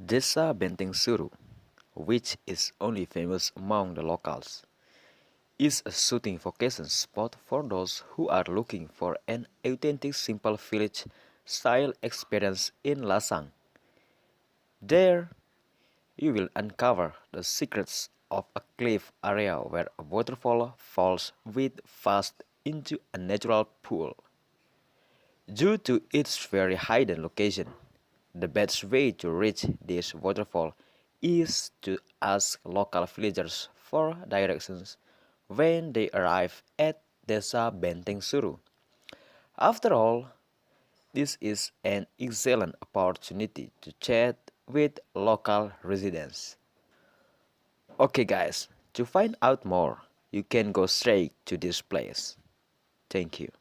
Desa Benteng Suru, which is only famous among the locals, is a shooting vacation spot for those who are looking for an authentic simple village style experience in Lasang. There, you will uncover the secrets of a cliff area where a waterfall falls with fast into a natural pool. Due to its very hidden location, the best way to reach this waterfall is to ask local villagers for directions when they arrive at Desa Benteng Suru. After all, this is an excellent opportunity to chat with local residents. Okay, guys, to find out more, you can go straight to this place. Thank you.